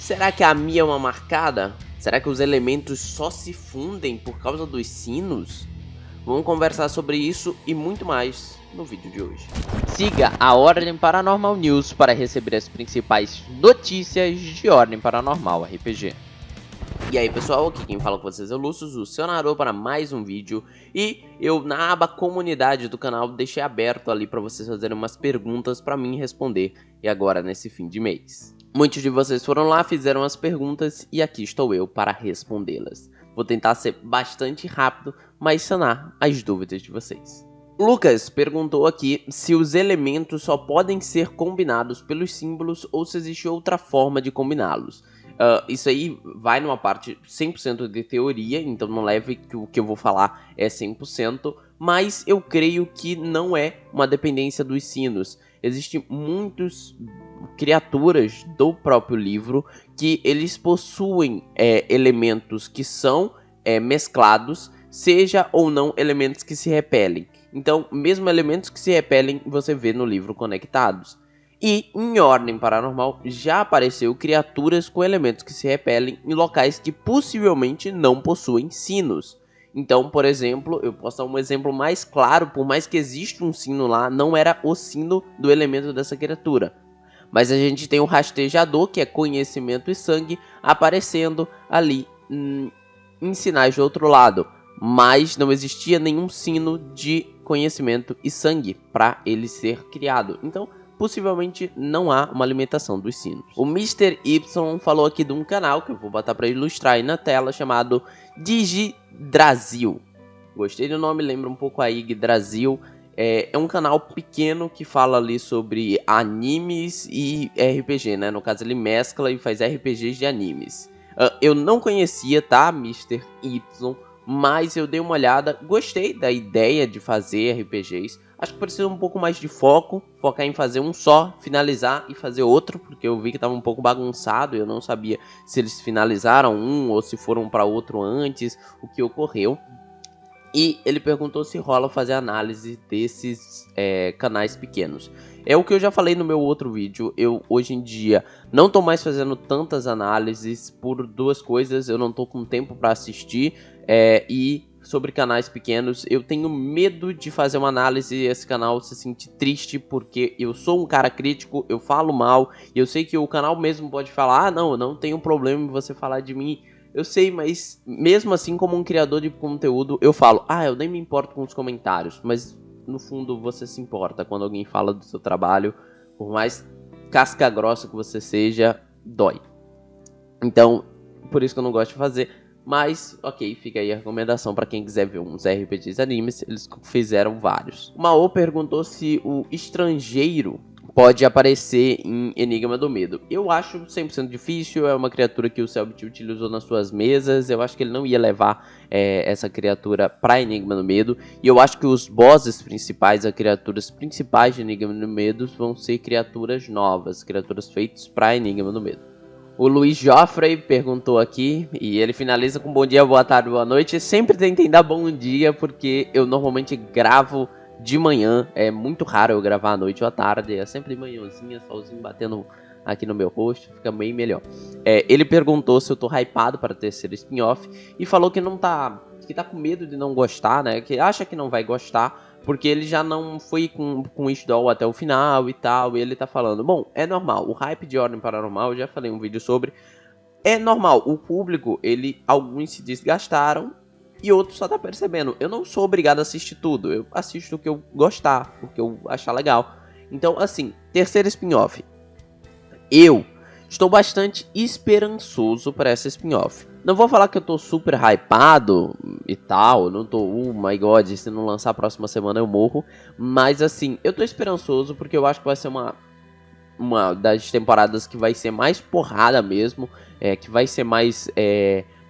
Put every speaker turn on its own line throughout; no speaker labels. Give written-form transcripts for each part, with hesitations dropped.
Será que a Mia é uma marcada? Será que os elementos só se fundem por causa dos sinos? Vamos conversar sobre isso e muito mais no vídeo de hoje. Siga a Ordem Paranormal News para receber as principais notícias de Ordem Paranormal RPG. E aí pessoal, aqui quem fala com vocês é o Lúcio, o seu narrador, para mais um vídeo. E eu na aba comunidade do canal deixei aberto ali para vocês fazerem umas perguntas para mim responder. E agora nesse fim de mês muitos de vocês foram lá, fizeram as perguntas e aqui estou eu para respondê-las. Vou tentar ser bastante rápido, mas sanar as dúvidas de vocês. Lucas perguntou aqui se os elementos só podem ser combinados pelos símbolos ou se existe outra forma de combiná-los. Isso aí vai numa parte 100% de teoria, então não leve que o que eu vou falar é 100%, mas eu creio que não é uma dependência dos sinos. Existem muitas criaturas do próprio livro que eles possuem elementos que são mesclados, seja ou não elementos que se repelem. Então, mesmo elementos que se repelem, você vê no livro conectados. E em Ordem Paranormal já apareceu criaturas com elementos que se repelem em locais que possivelmente não possuem sinos. Então, por exemplo, eu posso dar um exemplo mais claro, por mais que exista um sino lá, não era o sino do elemento dessa criatura. Mas a gente tem o rastejador, que é conhecimento e sangue, aparecendo ali em sinais do outro lado. Mas não existia nenhum sino de conhecimento e sangue para ele ser criado. Então, possivelmente não há uma alimentação dos sinos. O Mr. Y falou aqui de um canal que eu vou botar para ilustrar aí na tela, chamado Digidrasil. Gostei do nome, lembra um pouco a Yggdrasil. É um canal pequeno que fala ali sobre animes e RPG, né? No caso ele mescla e faz RPGs de animes. Eu não conhecia, tá, Mr. Y, mas eu dei uma olhada, gostei da ideia de fazer RPGs. Acho que precisa um pouco mais de focar em fazer um só, finalizar e fazer outro, porque eu vi que estava um pouco bagunçado, eu não sabia se eles finalizaram um ou se foram para outro antes, o que ocorreu. E ele perguntou se rola fazer análise desses canais pequenos. É o que eu já falei no meu outro vídeo, eu hoje em dia não tô mais fazendo tantas análises por duas coisas, eu não tô com tempo para assistir e sobre canais pequenos, eu tenho medo de fazer uma análise e esse canal se sentir triste, porque eu sou um cara crítico, eu falo mal, e eu sei que o canal mesmo pode falar, não, eu não tenho problema em você falar de mim, eu sei, mas mesmo assim como um criador de conteúdo, eu falo, eu nem me importo com os comentários, mas no fundo você se importa quando alguém fala do seu trabalho, por mais casca grossa que você seja, dói. Então, por isso que eu não gosto de fazer. Mas, ok, fica aí a recomendação para quem quiser ver uns RPGs animes, eles fizeram vários. O Mao perguntou se o estrangeiro pode aparecer em Enigma do Medo. Eu acho 100% difícil, é uma criatura que o Selbit utilizou nas suas mesas, eu acho que ele não ia levar essa criatura para Enigma do Medo, e eu acho que os bosses principais, as criaturas principais de Enigma do Medo vão ser criaturas novas, criaturas feitas para Enigma do Medo. O Luiz Joffrey perguntou aqui, e ele finaliza com bom dia, boa tarde, boa noite. Sempre tentem dar bom dia, porque eu normalmente gravo de manhã. É muito raro eu gravar à noite ou à tarde, é sempre de manhãzinha, solzinho batendo aqui no meu rosto, fica bem melhor. Ele perguntou se eu tô hypado para o terceiro spin-off, e falou que não tá, que tá com medo de não gostar, né, que acha que não vai gostar, porque ele já não foi com o Wishdall até o final e tal, e ele tá falando, bom, é normal, o hype de Ordem Paranormal, eu já falei um vídeo sobre, é normal, o público, alguns se desgastaram e outros só tá percebendo, eu não sou obrigado a assistir tudo, eu assisto o que eu gostar, o que eu achar legal. Então, assim, terceiro spin-off, eu estou bastante esperançoso para essa spin-off. Não vou falar que eu tô super hypado e tal, eu não tô, oh my god, se não lançar a próxima semana eu morro. Mas assim, eu tô esperançoso porque eu acho que vai ser uma das temporadas que vai ser mais porrada mesmo, que vai ser mais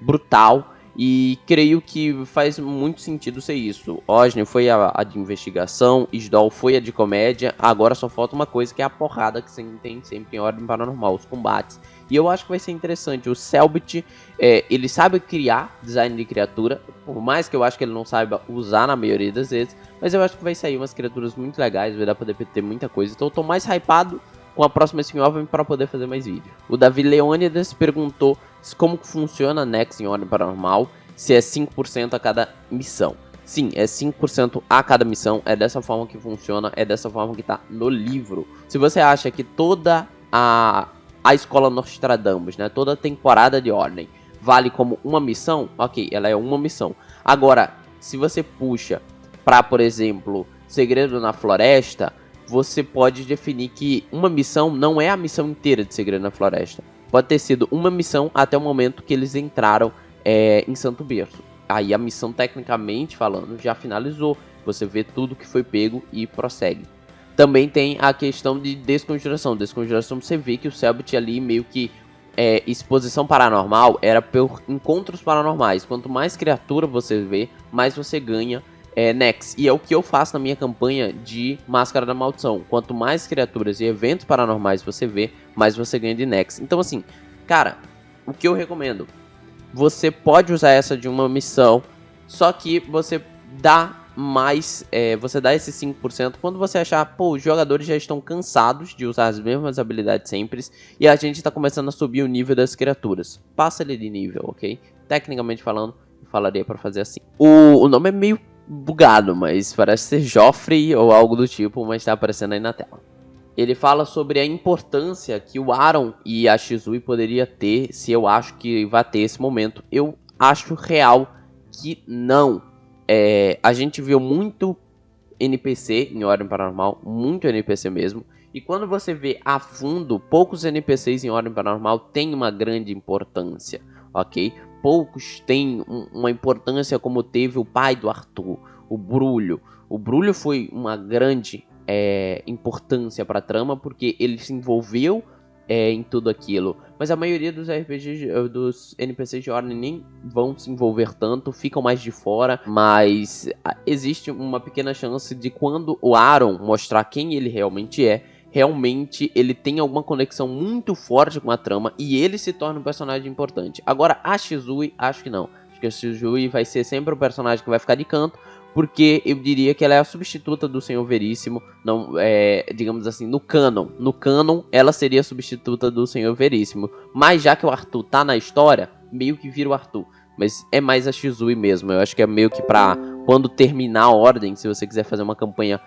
brutal. E creio que faz muito sentido ser isso. Osni foi a de investigação, Isdol foi a de comédia, agora só falta uma coisa que é a porrada que tem sempre em Ordem Paranormal, os combates. E eu acho que vai ser interessante. O Selbit, ele sabe criar design de criatura, por mais que eu acho que ele não saiba usar na maioria das vezes, mas eu acho que vai sair umas criaturas muito legais, vai dar pra ter muita coisa. Então eu tô mais hypado com a próxima spin-off para poder fazer mais vídeo. O Davi Leônidas perguntou como funciona a Nex em Ordem Paranormal, se é 5% a cada missão. Sim, é 5% a cada missão, é dessa forma que funciona, é dessa forma que tá no livro. Se você acha que toda a Escola Nostradamus, né, toda a temporada de Ordem, vale como uma missão, ok, ela é uma missão. Agora, se você puxa para, por exemplo, Segredo na Floresta, você pode definir que uma missão não é a missão inteira de Segredo na Floresta. Pode ter sido uma missão até o momento que eles entraram em Santo Berço. Aí a missão, tecnicamente falando, já finalizou. Você vê tudo que foi pego e prossegue. Também tem a questão de desconjuração. Desconjuração, você vê que o Selbit ali meio que exposição paranormal era por encontros paranormais. Quanto mais criatura você vê, mais você ganha Nex. E é o que eu faço na minha campanha de Máscara da Maldição. Quanto mais criaturas e eventos paranormais você vê, mais você ganha de Nex. Então assim, cara, o que eu recomendo? Você pode usar essa de uma missão, só que você dá mais, você dá esse 5% quando você achar, pô, os jogadores já estão cansados de usar as mesmas habilidades sempre e a gente está começando a subir o nível das criaturas. Passa ele de nível, ok? Tecnicamente falando, eu falaria para fazer assim. O nome é meio bugado, mas parece ser Joffrey ou algo do tipo, mas tá aparecendo aí na tela. Ele fala sobre a importância que o Aaron e a Shisui poderia ter, se eu acho que vai ter esse momento. Eu acho real que não. A gente viu muito NPC em Ordem Paranormal, muito NPC mesmo. E quando você vê a fundo, poucos NPCs em Ordem Paranormal têm uma grande importância, ok? Poucos têm uma importância como teve o pai do Arthur, o Brulho. O Brulho foi uma grande importância para a trama, porque ele se envolveu em tudo aquilo. Mas a maioria dos RPGs, dos NPCs de Ordem nem vão se envolver tanto, ficam mais de fora. Mas existe uma pequena chance de quando o Aaron mostrar quem ele realmente é, realmente ele tem alguma conexão muito forte com a trama e ele se torna um personagem importante. Agora a Shisui, acho que não. Acho que a Shisui vai ser sempre o personagem que vai ficar de canto, porque eu diria que ela é a substituta do Senhor Veríssimo, não, digamos assim, no canon. No canon, ela seria a substituta do Senhor Veríssimo. Mas já que o Arthur tá na história, meio que vira o Arthur. Mas é mais a Shisui mesmo. Eu acho que é meio que pra quando terminar a Ordem, se você quiser fazer uma campanha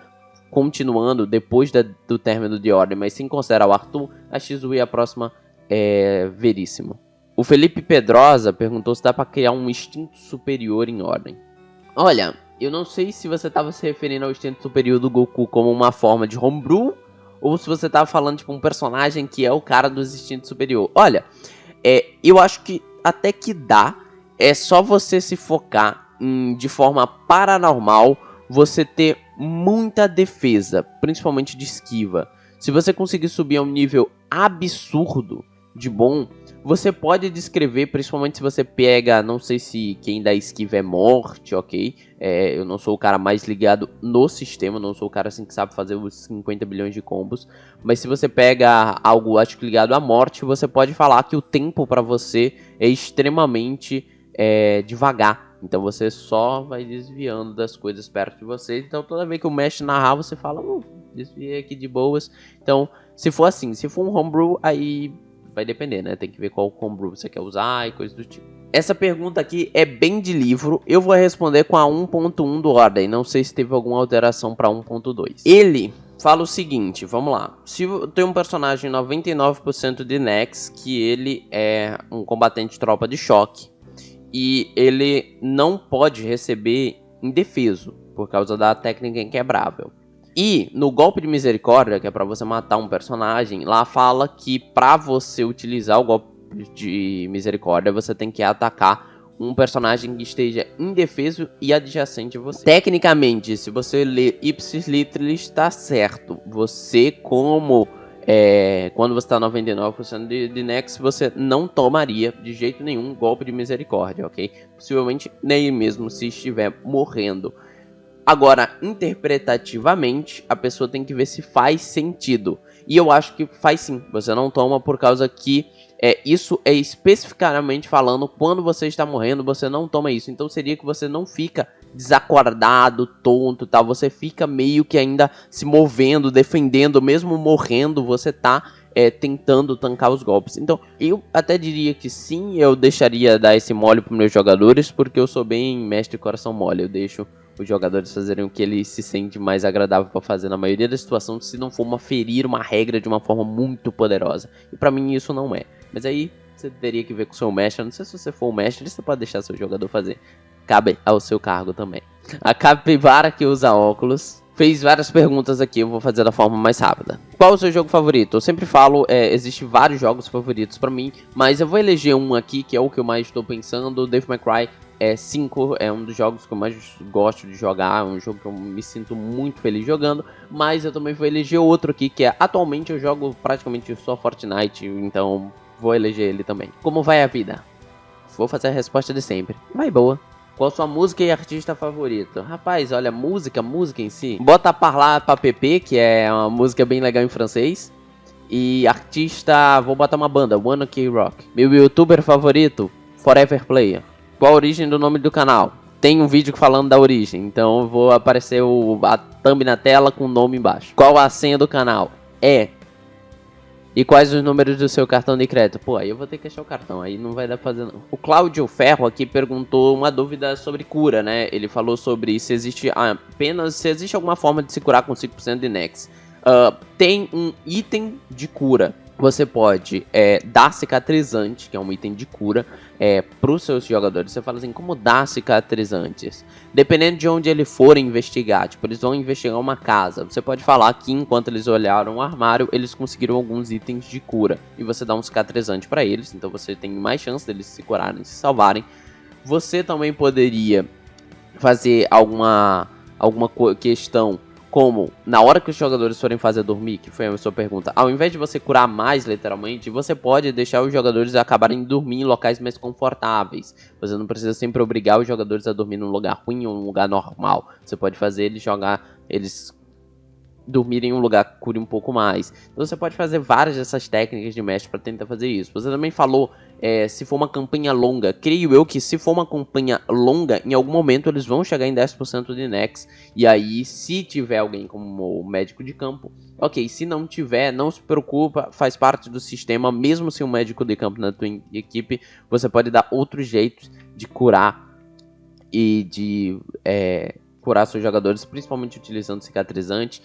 continuando depois do término de Ordem, mas sem considerar o Arthur, a Shisui é a próxima Veríssimo. O Felipe Pedrosa perguntou se dá pra criar um instinto superior em Ordem. Olha, eu não sei se você estava se referindo ao instinto superior do Goku como uma forma de homebrew, ou se você estava falando tipo um personagem que é o cara dos instintos superior. Olha, eu acho que até que dá, é só você se focar de forma paranormal, você ter muita defesa, principalmente de esquiva. Se você conseguir subir a um nível absurdo de bom, você pode descrever, principalmente se você pega, não sei se quem dá esquiva é morte, ok? Eu não sou o cara mais ligado no sistema, não sou o cara assim que sabe fazer os 50 bilhões de combos. Mas se você pega algo, acho que ligado à morte, você pode falar que o tempo para você é extremamente devagar. Então você só vai desviando das coisas perto de você. Então toda vez que o mestre narrar, você fala, desviei aqui de boas. Então, se for assim, se for um homebrew, aí vai depender, né? Tem que ver qual homebrew você quer usar e coisas do tipo. Essa pergunta aqui é bem de livro. Eu vou responder com a 1.1 do Ordem. Não sei se teve alguma alteração para 1.2. Ele fala o seguinte, vamos lá. Se tem um personagem 99% de Nex, que ele é um combatente tropa de choque, e ele não pode receber indefeso, por causa da técnica inquebrável. E no golpe de misericórdia, que é pra você matar um personagem, lá fala que pra você utilizar o golpe de misericórdia, você tem que atacar um personagem que esteja indefeso e adjacente a você. Tecnicamente, se você ler Ipsis Literis, está certo. Você, como quando você está 99% de Nex, você não tomaria de jeito nenhum golpe de misericórdia, ok? Possivelmente nem mesmo se estiver morrendo. Agora, interpretativamente, a pessoa tem que ver se faz sentido. E eu acho que faz sim. Você não toma por causa que isso é especificamente falando quando você está morrendo, você não toma isso. Então seria que você não fica desacordado, tonto e tal. Você fica meio que ainda se movendo, defendendo, mesmo morrendo, você tá tentando tancar os golpes. Então, eu até diria que sim, eu deixaria dar esse mole para meus jogadores, porque eu sou bem mestre coração mole. Eu deixo os jogadores fazerem o que eles se sentem mais agradável para fazer na maioria das situações, se não for ferir uma regra de uma forma muito poderosa. E para mim isso não é. Mas aí você teria que ver com o seu mestre. Eu não sei se você for o mestre, você pode deixar seu jogador fazer. Cabe ao seu cargo também. A capivara que usa óculos fez várias perguntas aqui, eu vou fazer da forma mais rápida. Qual o seu jogo favorito? Eu sempre falo, existem vários jogos favoritos pra mim, mas eu vou eleger um aqui, que é o que eu mais estou pensando. Devil May Cry 5 é um dos jogos que eu mais gosto de jogar, é um jogo que eu me sinto muito feliz jogando, mas eu também vou eleger outro aqui, que atualmente eu jogo praticamente só Fortnite, então vou eleger ele também. Como vai a vida? Vou fazer a resposta de sempre. Vai boa. Qual sua música e artista favorito? Rapaz, olha, música em si. Bota Parlar pra Pepe, que é uma música bem legal em francês. E artista, vou botar uma banda, One Ok Rock. Meu youtuber favorito, Forever Player. Qual a origem do nome do canal? Tem um vídeo falando da origem, então eu vou aparecer a thumb na tela com o nome embaixo. Qual a senha do canal? E quais os números do seu cartão de crédito? Pô, aí eu vou ter que achar o cartão, aí não vai dar pra fazer não. O Cláudio Ferro aqui perguntou uma dúvida sobre cura, né? Ele falou sobre se existe alguma forma de se curar com 5% de Nex. Tem um item de cura. Você pode dar cicatrizante, que é um item de cura, para os seus jogadores. Você fala assim, como dar cicatrizantes? Dependendo de onde eles forem investigar, tipo, eles vão investigar uma casa. Você pode falar que enquanto eles olharam o armário, eles conseguiram alguns itens de cura. E você dá um cicatrizante para eles, então você tem mais chance deles se curarem, se salvarem. Você também poderia fazer alguma questão, como na hora que os jogadores forem fazer dormir, que foi a sua pergunta, ao invés de você curar mais, literalmente, você pode deixar os jogadores acabarem dormindo em locais mais confortáveis. Você não precisa sempre obrigar os jogadores a dormir num lugar ruim ou num lugar normal. Você pode fazer eles dormirem em um lugar que cure um pouco mais. Então você pode fazer várias dessas técnicas de mestre para tentar fazer isso. Você também falou, se for uma campanha longa, creio eu que se for uma campanha longa, em algum momento eles vão chegar em 10% de Nex, e aí se tiver alguém como médico de campo, ok, se não tiver, não se preocupa, faz parte do sistema, mesmo sem um médico de campo na tua equipe, você pode dar outros jeitos de curar e de curar seus jogadores, principalmente utilizando cicatrizante.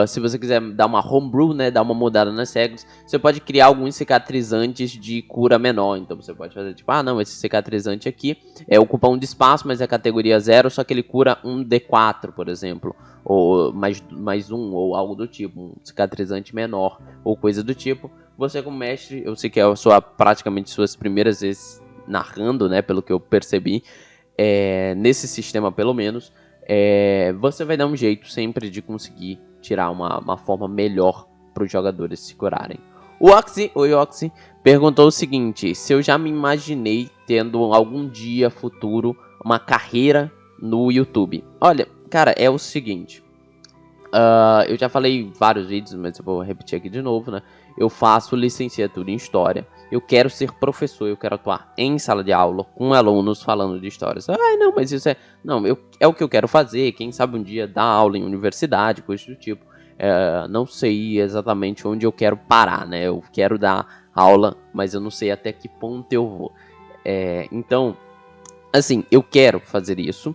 Se você quiser dar uma homebrew, né, dar uma mudada nas regras, você pode criar alguns cicatrizantes de cura menor. Então você pode fazer tipo, não, esse cicatrizante aqui ocupa 1 de espaço, mas é categoria 0, só que ele cura 1 D4, por exemplo, ou mais 1, ou algo do tipo, um cicatrizante menor, ou coisa do tipo. Você como mestre, eu sei que é praticamente suas primeiras vezes narrando, né, pelo que eu percebi, nesse sistema pelo menos, você vai dar um jeito sempre de conseguir tirar uma forma melhor para os jogadores se curarem. O Oxy perguntou o seguinte: se eu já me imaginei tendo algum dia futuro uma carreira no YouTube. Olha, cara, é o seguinte, eu já falei em vários vídeos, mas eu vou repetir aqui de novo, né? Eu faço licenciatura em História. Eu quero ser professor, eu quero atuar em sala de aula com alunos falando de histórias. Não, mas isso não, é o que eu quero fazer. Quem sabe um dia dar aula em universidade, coisa do tipo. Não sei exatamente onde eu quero parar, né? Eu quero dar aula, mas eu não sei até que ponto eu vou. Então, assim, eu quero fazer isso,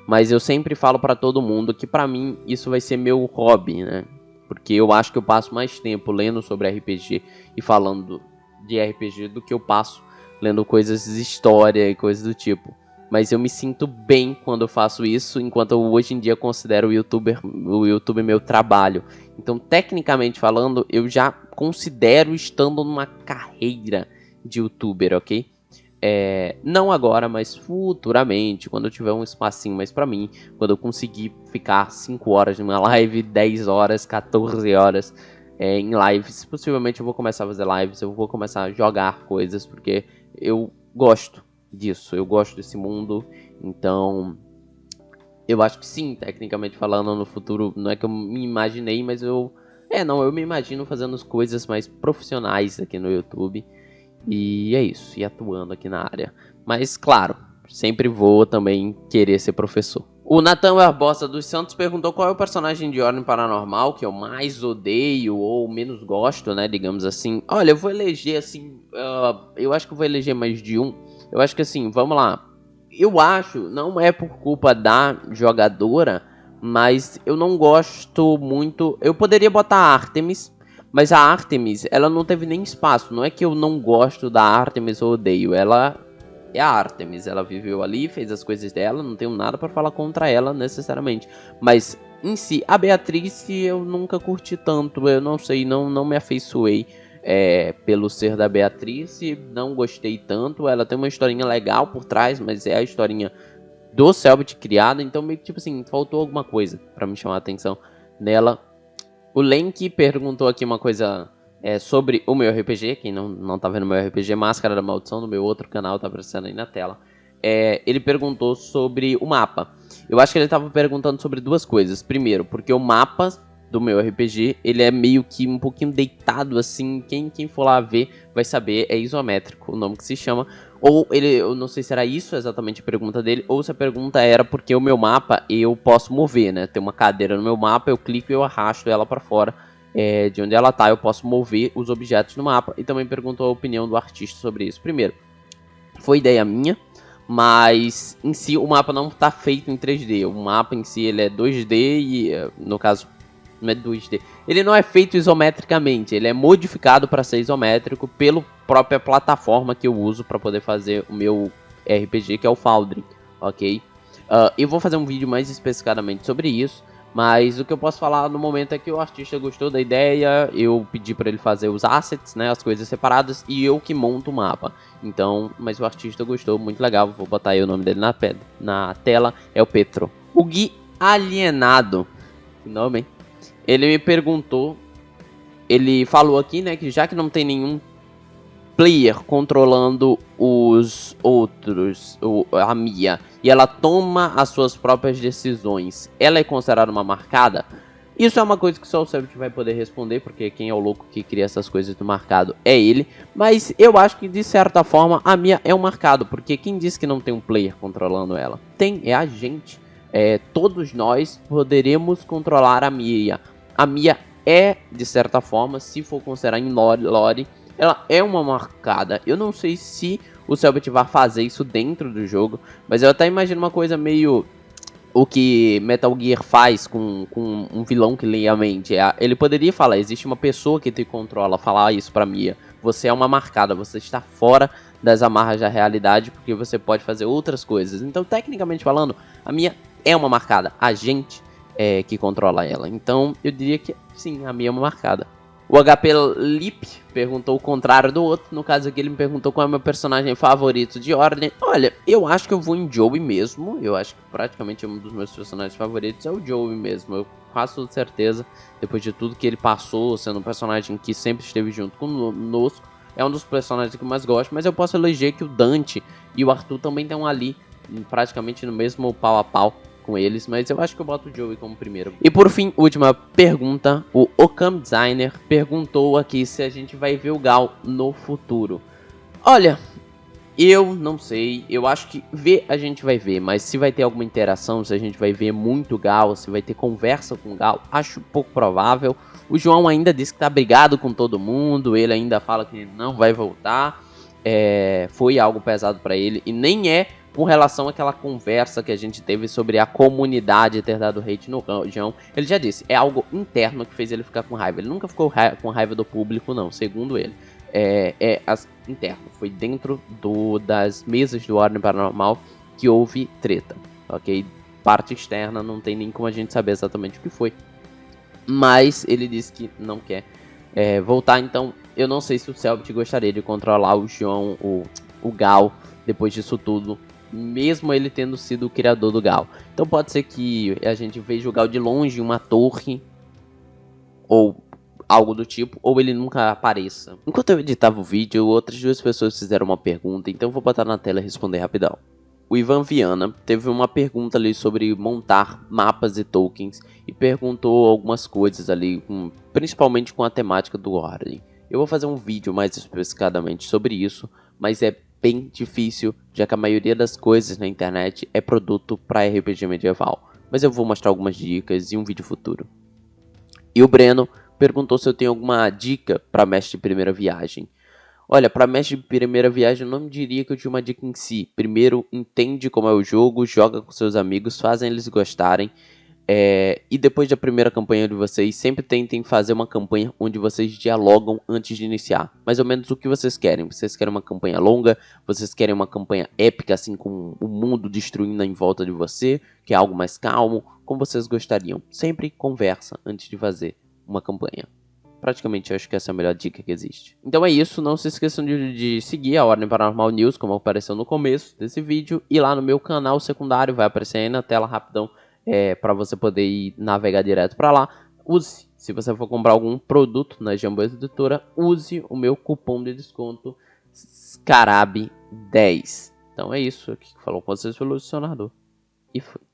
mas eu sempre falo pra todo mundo que pra mim isso vai ser meu hobby, né? Porque eu acho que eu passo mais tempo lendo sobre RPG e falando de RPG do que eu passo lendo coisas de história e coisas do tipo. Mas eu me sinto bem quando eu faço isso, enquanto eu hoje em dia considero o YouTube meu trabalho. Então, tecnicamente falando, eu já considero estando numa carreira de YouTuber, ok? Não agora, mas futuramente, quando eu tiver um espacinho mais pra mim, quando eu conseguir ficar 5 horas numa live, 10 horas, 14 horas em lives, possivelmente eu vou começar a fazer lives, eu vou começar a jogar coisas, porque eu gosto disso, eu gosto desse mundo, então eu acho que sim, tecnicamente falando, no futuro, não é que eu me imaginei, mas eu me imagino fazendo as coisas mais profissionais aqui no YouTube. E é isso, e atuando aqui na área. Mas, claro, sempre vou também querer ser professor. O Nathan Barbosa dos Santos perguntou qual é o personagem de Ordem Paranormal que eu mais odeio ou menos gosto, né, digamos assim. Olha, eu vou eleger assim, eu acho que eu vou eleger mais de um. Eu acho que assim, vamos lá. Eu acho, não é por culpa da jogadora, mas eu não gosto muito. Eu poderia botar a Artemis, mas a Artemis, ela não teve nem espaço. Não é que eu não gosto da Artemis ou odeio, ela é a Artemis, ela viveu ali, fez as coisas dela, não tenho nada pra falar contra ela necessariamente, mas em si, a Beatriz eu nunca curti tanto, eu não sei, não me afeiçoei pelo ser da Beatriz, não gostei tanto, ela tem uma historinha legal por trás, mas é a historinha do Selbit criada, então meio que tipo assim, faltou alguma coisa pra me chamar a atenção nela. O Lenk perguntou aqui uma coisa sobre o meu RPG. Quem não tá vendo o meu RPG, Máscara da Maldição, no meu outro canal, tá aparecendo aí na tela. Ele perguntou sobre o mapa. Eu acho que ele tava perguntando sobre duas coisas. Primeiro, porque o mapa do meu RPG, ele é meio que um pouquinho deitado assim. Quem for lá ver vai saber, é isométrico o nome que se chama. Ou eu não sei se era isso exatamente a pergunta dele, ou se a pergunta era porque o meu mapa eu posso mover, né? Tem uma cadeira no meu mapa, eu clico e eu arrasto ela pra fora de onde ela tá, eu posso mover os objetos no mapa. E também perguntou a opinião do artista sobre isso. Primeiro, foi ideia minha, mas em si o mapa não tá feito em 3D. O mapa em si ele é 2D e, no caso, não é 2D. Ele não é feito isometricamente, ele é modificado para ser isométrico pela própria plataforma que eu uso para poder fazer o meu RPG, que é o Foundry, ok? Eu vou fazer um vídeo mais especificadamente sobre isso, mas o que eu posso falar no momento é que o artista gostou da ideia, eu pedi para ele fazer os assets, né, as coisas separadas, e eu que monto o mapa. Então, mas o artista gostou, muito legal, vou botar aí o nome dele na tela, é o Petro. O Gui Alienado, que nome, hein? Ele me perguntou, ele falou aqui, né, que já que não tem nenhum player controlando os outros, a Mia, e ela toma as suas próprias decisões, ela é considerada uma marcada? Isso é uma coisa que só o Selbit vai poder responder, porque quem é o louco que cria essas coisas do marcado é ele. Mas eu acho que de certa forma a Mia é um marcado, porque quem disse que não tem um player controlando ela? Tem, é a gente. Todos nós poderemos controlar a Mia. A Mia é, de certa forma, se for considerar em lore, ela é uma marcada. Eu não sei se o Selbit vai fazer isso dentro do jogo, mas eu até imagino uma coisa meio o que Metal Gear faz com um vilão que lê a mente. Ele poderia falar, existe uma pessoa que te controla, falar isso pra Mia. Você é uma marcada, você está fora das amarras da realidade, porque você pode fazer outras coisas. Então, tecnicamente falando, a Mia é uma marcada. A gente que controla ela. Então, eu diria que sim, a Mia é uma marcada. O HP Lip perguntou o contrário do outro. No caso aqui ele me perguntou qual é o meu personagem favorito de Ordem. Olha, eu acho que eu vou em Joey mesmo. Eu acho que praticamente um dos meus personagens favoritos é o Joey mesmo. Eu faço certeza, depois de tudo que ele passou, sendo um personagem que sempre esteve junto conosco, é um dos personagens que eu mais gosto. Mas eu posso eleger que o Dante e o Arthur também estão ali, praticamente no mesmo pau a pau com eles, mas eu acho que eu boto o Joey como primeiro. E por fim, última pergunta, o Ocam Designer perguntou aqui se a gente vai ver o Gal no futuro. Olha, eu não sei, eu acho que ver a gente vai ver, mas se vai ter alguma interação, se a gente vai ver muito Gal, se vai ter conversa com o Gal, acho pouco provável. O João ainda disse que tá brigado com todo mundo, ele ainda fala que não vai voltar, foi algo pesado pra ele, e nem é com relação àquela conversa que a gente teve sobre a comunidade ter dado hate no João. Ele já disse, é algo interno que fez ele ficar com raiva. Ele nunca ficou com raiva do público, não, segundo ele. Interno, foi dentro das mesas do Ordem Paranormal que houve treta, ok? Parte externa, não tem nem como a gente saber exatamente o que foi. Mas ele disse que não quer voltar, então eu não sei se o Selbit gostaria de controlar o João, o Gal, depois disso tudo, mesmo ele tendo sido o criador do Gal. Então pode ser que a gente veja o Gal de longe, uma torre, ou algo do tipo, ou ele nunca apareça. Enquanto eu editava o vídeo, outras duas pessoas fizeram uma pergunta, então eu vou botar na tela e responder rapidão. O Ivan Viana teve uma pergunta ali sobre montar mapas e tokens, e perguntou algumas coisas ali, principalmente com a temática do Ordem. Eu vou fazer um vídeo mais especificadamente sobre isso, mas é bem difícil, já que a maioria das coisas na internet é produto para RPG medieval. Mas eu vou mostrar algumas dicas em um vídeo futuro. E o Breno perguntou se eu tenho alguma dica para mestre de primeira viagem. Olha, para mestre de primeira viagem eu não diria que eu tinha uma dica em si. Primeiro, entende como é o jogo, joga com seus amigos, fazem eles gostarem. E depois da primeira campanha de vocês, sempre tentem fazer uma campanha onde vocês dialogam antes de iniciar. Mais ou menos o que vocês querem. Vocês querem uma campanha longa? Vocês querem uma campanha épica, assim, com o mundo destruindo em volta de você? Que é algo mais calmo? Como vocês gostariam? Sempre conversa antes de fazer uma campanha. Praticamente eu acho que essa é a melhor dica que existe. Então é isso, não se esqueçam de seguir a Ordem Paranormal News, como apareceu no começo desse vídeo. E lá no meu canal secundário, vai aparecer aí na tela rapidão, para você poder ir navegar direto para lá. Use, se você for comprar algum produto na Jambô Editora, use o meu cupom de desconto SCARAB10. Então é isso, aqui que falou com vocês pelo Dicionador. E foi.